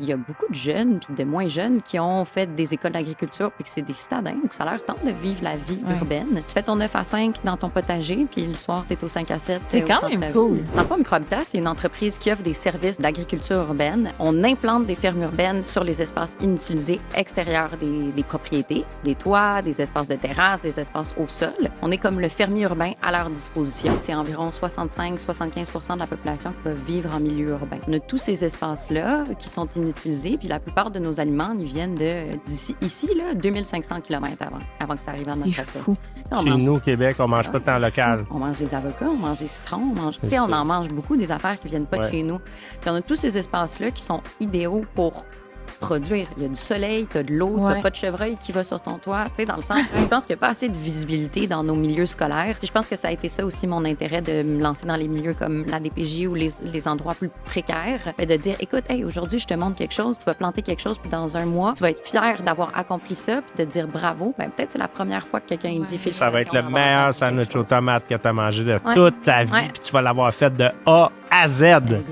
il y a beaucoup de jeunes puis de moins jeunes qui ont fait des écoles d'agriculture puis que c'est des citadins ou que ça leur tente de vivre la vie urbaine. Tu fais ton 9 à 5 dans ton potager puis le soir, tu es au 5 à 7. C'est quand même cool. Dans le fond, Microhabitat, c'est une entreprise qui offre des services d'agriculture urbaine. On implante des fermes urbaines sur les espaces inutilisés extérieurs des propriétés, des toits, des espaces de terrasse, des espaces au sol. On est comme le fermier urbain à leur disposition. C'est environ 65-75% de la population qui peut vivre en milieu urbain. On a tous ces espaces-là qui sont inutilisés, puis la plupart de nos aliments, ils viennent ici, 2500 km avant que ça arrive à notre C'est assiette. fou. Chez nous, au Québec, on mange pas de temps local. On mange des avocats, on mange des citrons, on en mange beaucoup des affaires qui viennent pas de chez nous. Puis on a tous ces espaces-là qui sont idéaux pour produire. Il y a du soleil, tu as de l'eau, tu n'as pas de chevreuil qui va sur ton toit. Tu sais, dans le sens, je pense qu'il n'y a pas assez de visibilité dans nos milieux scolaires. Puis je pense que ça a été ça aussi mon intérêt de me lancer dans les milieux comme la DPJ ou les endroits plus précaires. De dire, écoute, hey, aujourd'hui, je te montre quelque chose, tu vas planter quelque chose, puis dans un mois, tu vas être fier d'avoir accompli ça, puis de dire bravo. Ben, peut-être c'est la première fois que quelqu'un dit félicitations. Ça va être le meilleur sandwich aux tomates que tu as mangé de toute ta vie, puis tu vas l'avoir fait de A à Z. Exact.